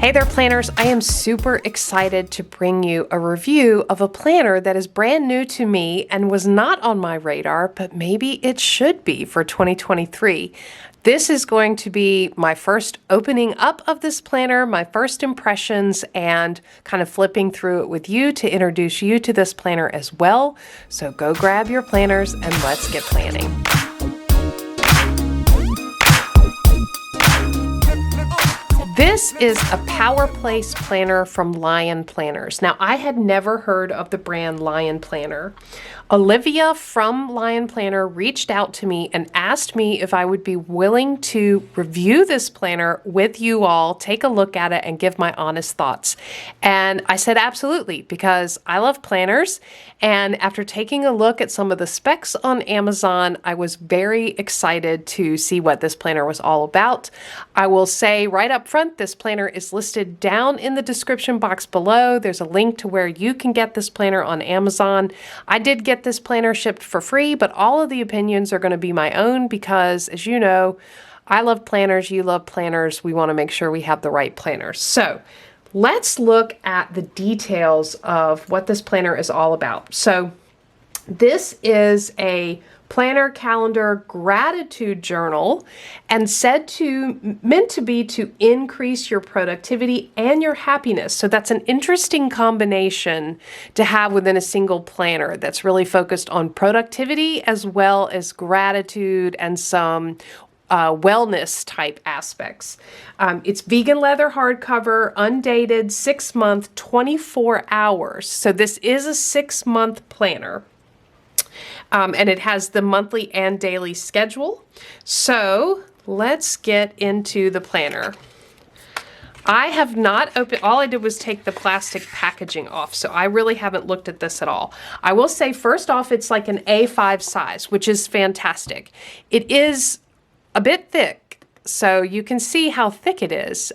Hey there, planners. I am super excited to bring you a review of a planner that is brand new to me and was not on my radar, but maybe it should be for 2023. This is going to be my first opening up of this planner, my first impressions, and kind of flipping through it with you to introduce you to this planner as well. So go grab your planners and let's get planning. This is a Power Place planner from Lion Planners. Now, I had never heard of the brand Lion Planner. Olivia from Lion Planner reached out to me and asked me if I would be willing to review this planner with you all, take a look at it, and give my honest thoughts. And I said absolutely, because I love planners. And after taking a look at some of the specs on Amazon, I was very excited to see what this planner was all about. I will say right up front, this planner is listed down in the description box below. There's a link to where you can get this planner on Amazon. I did get this planner shipped for free, but all of the opinions are going to be my own because, as you know, I love planners, you love planners. We want to make sure we have the right planners. So let's look at the details of what this planner is all about. So this is a planner, calendar, gratitude journal, and meant to be to increase your productivity and your happiness. So that's an interesting combination to have within a single planner that's really focused on productivity as well as gratitude and some wellness type aspects. It's vegan leather hardcover, undated, 6-month, 24 hours. So this is a 6-month planner. And it has the monthly and daily schedule. So let's get into the planner. I have not opened, all I did was take the plastic packaging off, so I really haven't looked at this at all. I will say first off, it's like an A5 size, which is fantastic. It is a bit thick, so you can see how thick it is.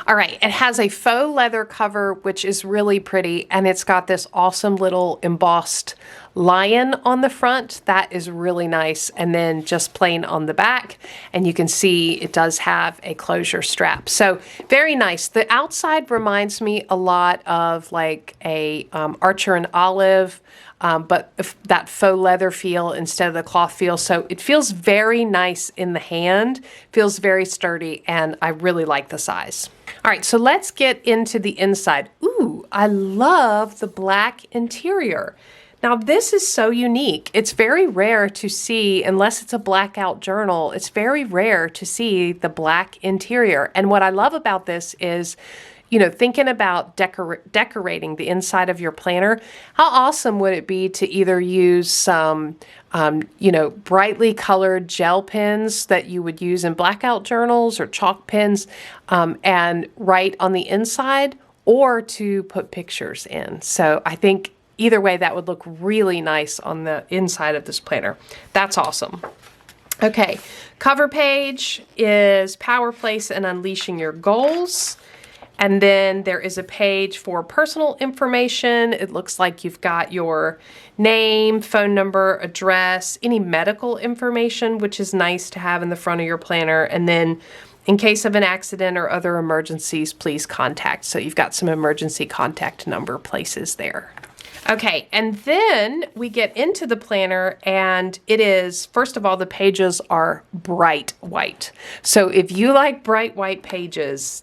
All right, it has a faux leather cover, which is really pretty, and it's got this awesome little embossed lion on the front. That is really nice, and then just plain on the back, and you can see it does have a closure strap. So very nice. The outside reminds me a lot of like a Archer and Olive, but that faux leather feel instead of the cloth feel. So it feels very nice in the hand, feels very sturdy, and I really like the size. All right, so let's get into the inside. Ooh, I love the black interior. Now, this is so unique. It's very rare to see, unless it's a blackout journal, it's very rare to see the black interior. And what I love about this is, you know, thinking about decorating the inside of your planner, how awesome would it be to either use some, brightly colored gel pens that you would use in blackout journals or chalk pens and write on the inside, or to put pictures in. So I think either way, that would look really nice on the inside of this planner. That's awesome. Okay, cover page is Power Place and Unleashing Your Goals. And then there is a page for personal information. It looks like you've got your name, phone number, address, any medical information, which is nice to have in the front of your planner. And then in case of an accident or other emergencies, please contact. So you've got some emergency contact number places there. Okay, and then we get into the planner, and it is, first of all, the pages are bright white. So if you like bright white pages,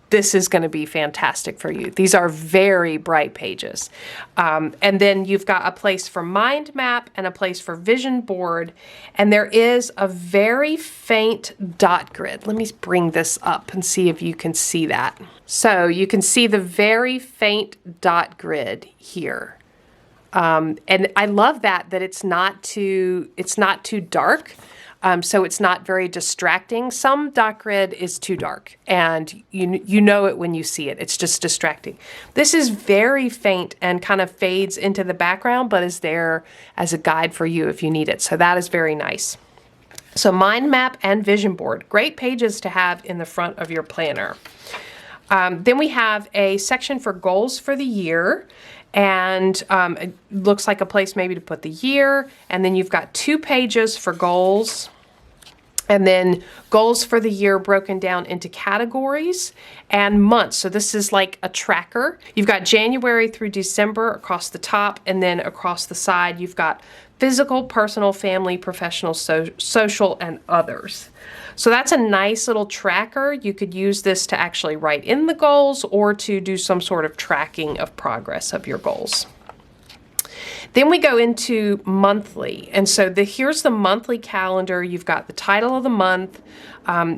this is going to be fantastic for you. These are very bright pages. And then you've got a place for mind map and a place for vision board. And there is a very faint dot grid. Let me bring this up and see if you can see that. So you can see the very faint dot grid here. And I love that it's not too dark. So it's not very distracting. Some dot grid is too dark, and you know it when you see it. It's just distracting. This is very faint and kind of fades into the background, but is there as a guide for you if you need it. So that is very nice. So mind map and vision board, great pages to have in the front of your planner. Then we have a section for goals for the year. And it looks like a place maybe to put the year. And then you've got 2 pages for goals. And then goals for the year broken down into categories and months. So this is like a tracker. You've got January through December across the top, and then across the side you've got physical, personal, family, professional, social, and others. So that's a nice little tracker. You could use this to actually write in the goals or to do some sort of tracking of progress of your goals. Then we go into monthly, and so here's the monthly calendar. You've got the title of the month,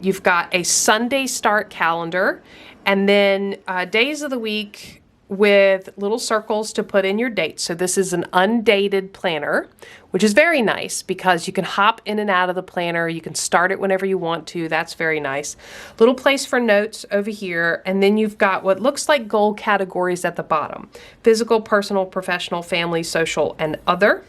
you've got a Sunday start calendar, and then days of the week with little circles to put in your dates. So this is an undated planner, which is very nice because you can hop in and out of the planner. You can start it whenever you want to. That's very nice. Little place for notes over here. And then you've got what looks like goal categories at the bottom: physical, personal, professional, family, social, and other.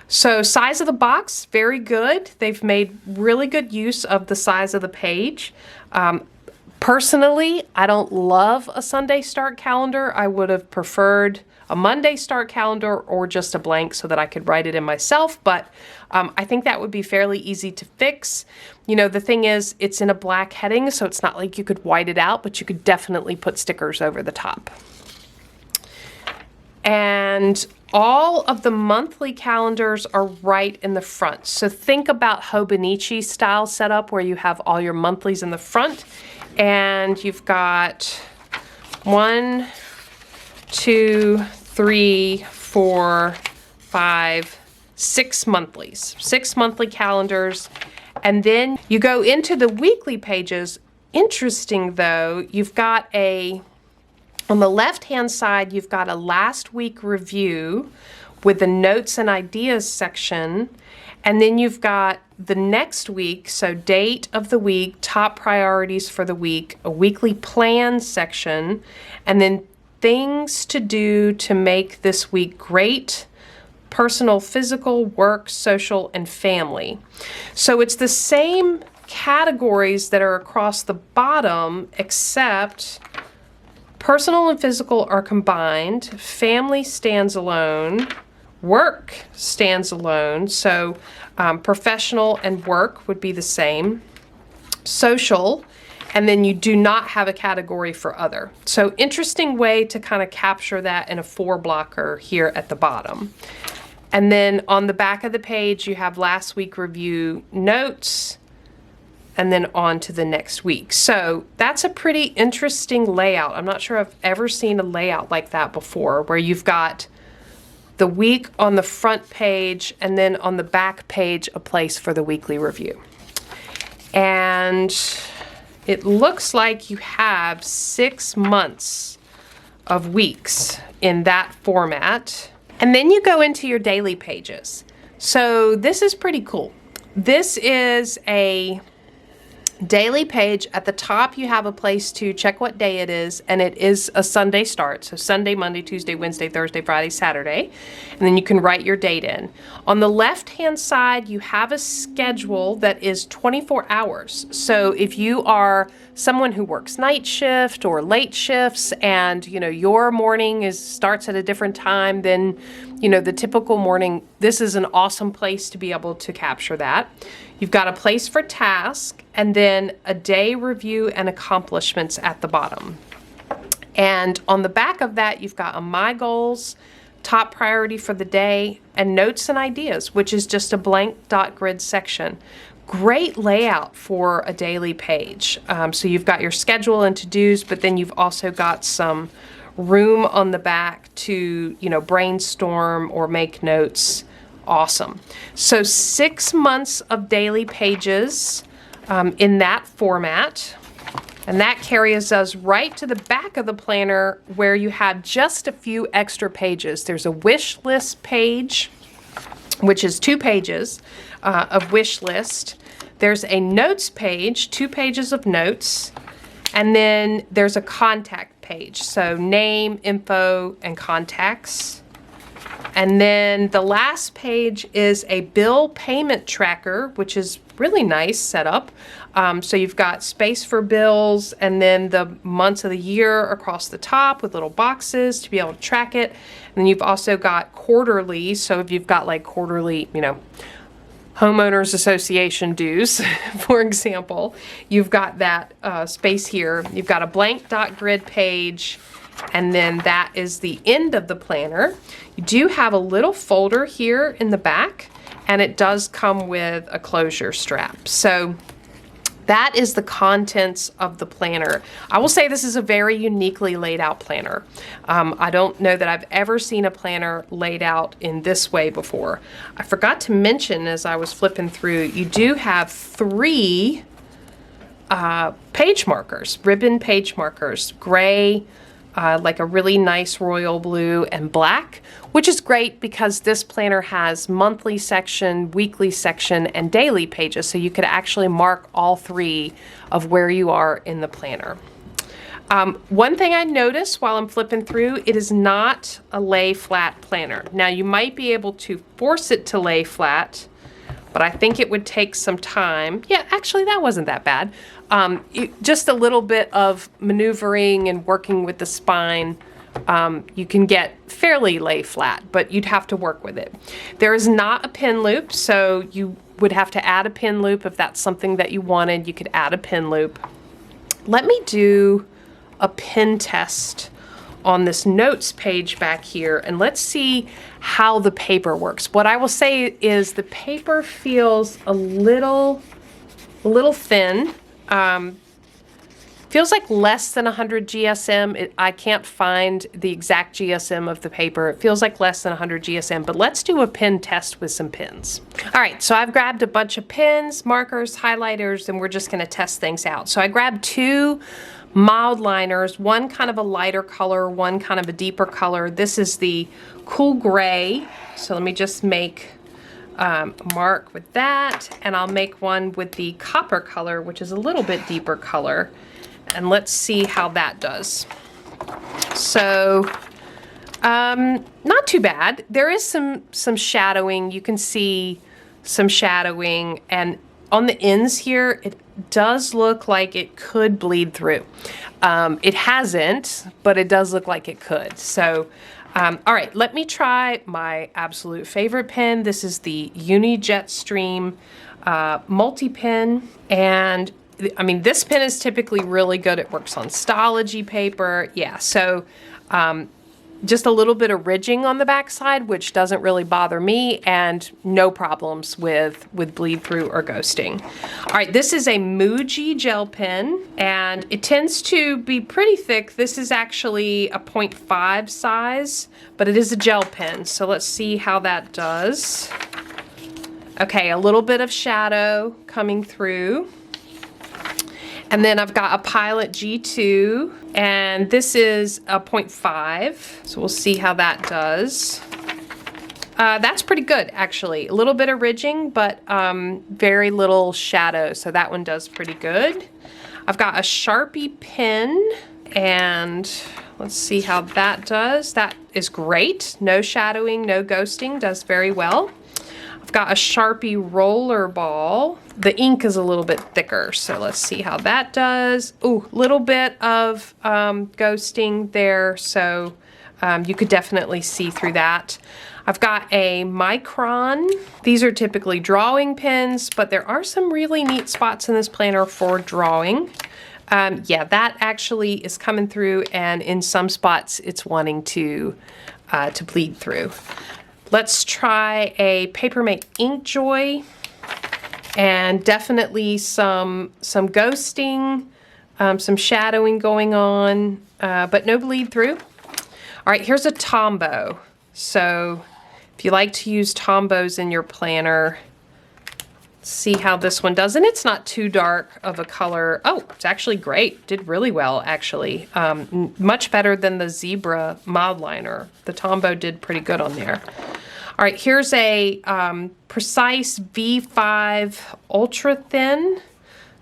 So size of the box, very good. They've made really good use of the size of the page. Personally, I don't love a Sunday start calendar. I would have preferred a Monday start calendar or just a blank so that I could write it in myself, but I think that would be fairly easy to fix. You know, the thing is, it's in a black heading, so it's not like you could white it out, but you could definitely put stickers over the top. And all of the monthly calendars are right in the front. So think about Hobonichi style setup where you have all your monthlies in the front. And you've got 1, 2, 3, 4, 5, 6 monthlies, 6 monthly calendars. And then you go into the weekly pages. Interesting though, you've got on the left-hand side, you've got a last week review with the notes and ideas section. And then you've got the next week, so date of the week, top priorities for the week, a weekly plan section, and then things to do to make this week great: personal, physical, work, social, and family. So it's the same categories that are across the bottom, except personal and physical are combined, family stands alone, work stands alone, so professional and work would be the same, social, and then you do not have a category for other. So interesting way to kind of capture that in a 4-blocker here at the bottom. And then on the back of the page you have last week review notes, and then on to the next week. So that's a pretty interesting layout. I'm not sure I've ever seen a layout like that before, where you've got the week on the front page, and then on the back page, a place for the weekly review. And it looks like you have 6 months of weeks in that format. And then you go into your daily pages. So this is pretty cool. This is a daily page. At the top you have a place to check what day it is, and it is a Sunday start. So Sunday, Monday, Tuesday, Wednesday, Thursday, Friday, Saturday, and then you can write your date in. On the left hand side you have a schedule that is 24 hours. So if you are someone who works night shift or late shifts, and you know your morning starts at a different time than the typical morning, this is an awesome place to be able to capture that. You've got a place for task, and then a day review and accomplishments at the bottom. And on the back of that, you've got a My Goals, top priority for the day, and notes and ideas, which is just a blank dot grid section. Great layout for a daily page. So you've got your schedule and to-dos, but then you've also got some room on the back to, brainstorm or make notes. Awesome. So 6 months of daily pages in that format. And that carries us right to the back of the planner, where you have just a few extra pages. There's a wish list page, which is 2 pages of wish list. There's a notes page, 2 pages of notes. And then there's a contact page. So name, info, and contacts. And then the last page is a bill payment tracker, which is really nice setup. So you've got space for bills, and then the months of the year across the top with little boxes to be able to track it. And then you've also got quarterly. So if you've got like quarterly, homeowners association dues, for example, you've got that space here. You've got a blank dot grid page, and then that is the end of the planner. You do have a little folder here in the back, and it does come with a closure strap. So that is the contents of the planner. I will say this is a very uniquely laid out planner. I don't know that I've ever seen a planner laid out in this way before. I forgot to mention as I was flipping through, you do have 3 page markers, ribbon page markers, gray, like a really nice royal blue, and black, which is great because this planner has monthly section, weekly section, and daily pages, so you could actually mark all 3 of where you are in the planner. One thing I noticed while I'm flipping through, it is not a lay flat planner. Now you might be able to force it to lay flat, but I think it would take some time. Yeah, actually that wasn't that bad. Just a little bit of maneuvering and working with the spine, you can get fairly lay flat, but you'd have to work with it. There is not a pin loop, so you would have to add a pin loop if that's something that you wanted. You could add a pin loop. Let me do a pin test on this notes page back here, and let's see how the paper works. What I will say is the paper feels a little thin. Feels like less than 100 GSM. I can't find the exact GSM of the paper. It feels like less than 100 GSM, but let's do a pen test with some pens. All right, so I've grabbed a bunch of pens, markers, highlighters, and we're just gonna test things out. So I grabbed 2 mild liners, one kind of a lighter color, one kind of a deeper color. This is the cool gray. So let me just make a mark with that, and I'll make one with the copper color, which is a little bit deeper color. And let's see how that does. So, not too bad. There is some shadowing. You can see some shadowing, and on the ends here, it does look like it could bleed through. It hasn't, but it does look like it could. So, all right, let me try my absolute favorite pen. This is the Uni Jetstream multi-pen, and I mean, this pen is typically really good. It works on Stology paper. Yeah, so just a little bit of ridging on the backside, which doesn't really bother me, and no problems with bleed through or ghosting. All right, this is a Muji gel pen, and it tends to be pretty thick. This is actually a 0.5 size, but it is a gel pen, so let's see how that does. Okay, a little bit of shadow coming through. And then I've got a Pilot G2, and this is a 0.5, so we'll see how that does. That's pretty good, actually. A little bit of ridging, but very little shadow, so that one does pretty good. I've got a Sharpie pen, and let's see how that does. That is great. No shadowing, no ghosting, does very well. I've got a Sharpie roller ball. The ink is a little bit thicker, so let's see how that does. Ooh, little bit of ghosting there, so you could definitely see through that. I've got a Micron. These are typically drawing pens, but there are some really neat spots in this planner for drawing. Yeah, that actually is coming through, and in some spots it's wanting to bleed through. Let's try a Papermate Inkjoy, and definitely some ghosting, some shadowing going on, but no bleed through. All right, here's a Tombow. So if you like to use Tombows in your planner, see how this one does. And it's not too dark of a color. Oh, it's actually great. Did really well, actually. Much better than the Zebra mild liner. The Tombow did pretty good on there. All right, here's a Precise V5 Ultra Thin.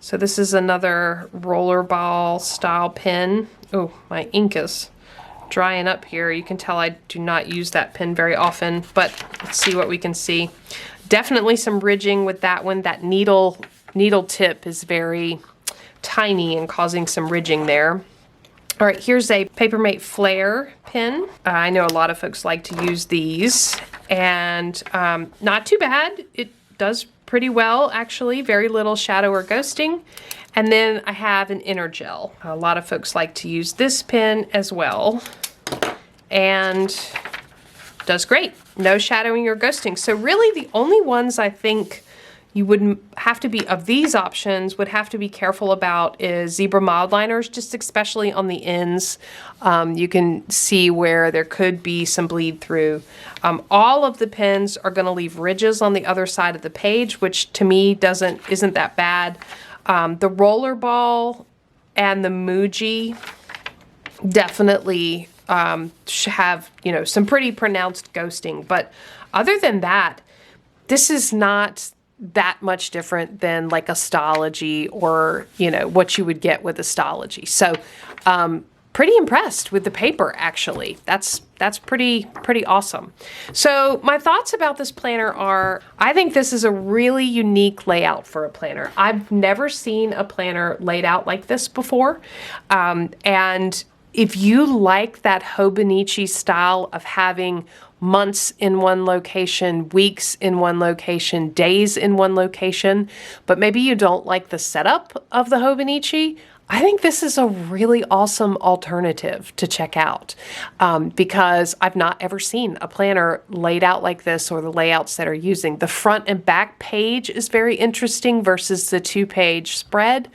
So this is another rollerball style pen. Oh, my ink is drying up here. You can tell I do not use that pen very often, but let's see what we can see. Definitely some ridging with that one. That needle tip is very tiny and causing some ridging there. All right, here's a Papermate Flare pen. I know a lot of folks like to use these, and not too bad. It does pretty well, actually. Very little shadow or ghosting. And then I have an inner gel. A lot of folks like to use this pen as well. And does great. No shadowing or ghosting. So really the only ones I think you wouldn't have to be, of these options, would have to be careful about is zebra mild liners, just especially on the ends. You can see where there could be some bleed through. All of the pens are gonna leave ridges on the other side of the page, which to me isn't that bad. The Rollerball and the Muji definitely have, you know, some pretty pronounced ghosting. But other than that, this is not that much different than like Astology or, you know, what you would get with Astology. So pretty impressed with the paper, actually. That's pretty awesome. So my thoughts about this planner are, I think this is a really unique layout for a planner. I've never seen a planner laid out like this before. And if you like that Hobonichi style of having months in one location, weeks in one location, days in one location, but maybe you don't like the setup of the Hobonichi, I think this is a really awesome alternative to check out because I've not ever seen a planner laid out like this, or the layouts that are using. The front and back page is very interesting versus the 2-page spread.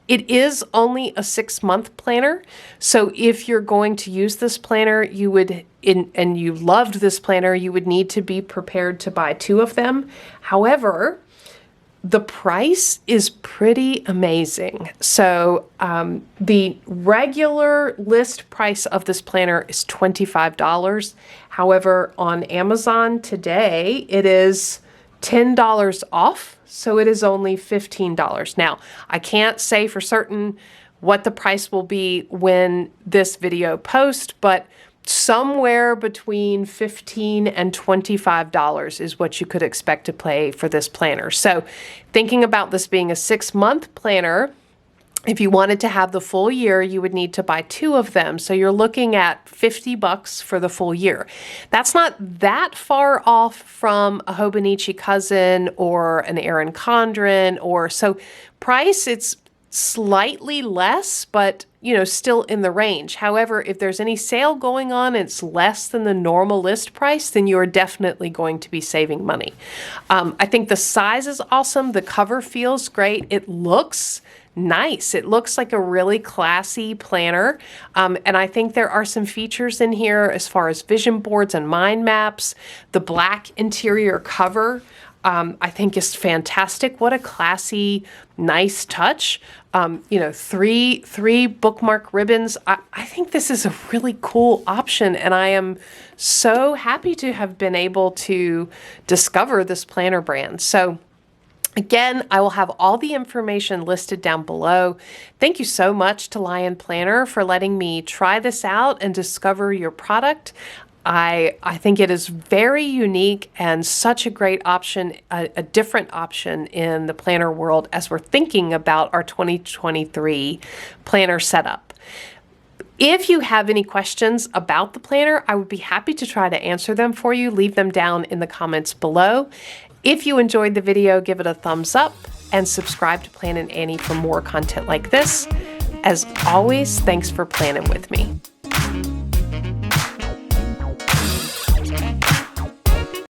It is only a 6-month planner, so if you're going to use this planner, you would, and you loved this planner, you would need to be prepared to buy 2 of them. However, the price is pretty amazing. So the regular list price of this planner is $25. However, on Amazon today, it is $10 off. So it is only $15. Now, I can't say for certain what the price will be when this video posts, but somewhere between $15 and $25 is what you could expect to pay for this planner. So thinking about this being a 6-month planner, if you wanted to have the full year, you would need to buy 2 of them. So you're looking at $50 for the full year. That's not that far off from a Hobonichi Cousin or an Erin Condren, or so price, it's slightly less, but you know, still in the range. However, if there's any sale going on, it's less than the normal list price, then you're definitely going to be saving money. I think the size is awesome. The cover feels great. It looks nice. It looks like a really classy planner. And I think there are some features in here as far as vision boards and mind maps. The black interior cover I think is fantastic. What a classy, nice touch. You know, three bookmark ribbons. I think this is a really cool option, and I am so happy to have been able to discover this planner brand. So again, I will have all the information listed down below. Thank you so much to Lion Planner for letting me try this out and discover your product. I think it is very unique and such a great option, a different option in the planner world as we're thinking about our 2023 planner setup. If you have any questions about the planner, I would be happy to try to answer them for you. Leave them down in the comments below. If you enjoyed the video, give it a thumbs up and subscribe to Plannin' Annie for more content like this. As always, thanks for planning with me.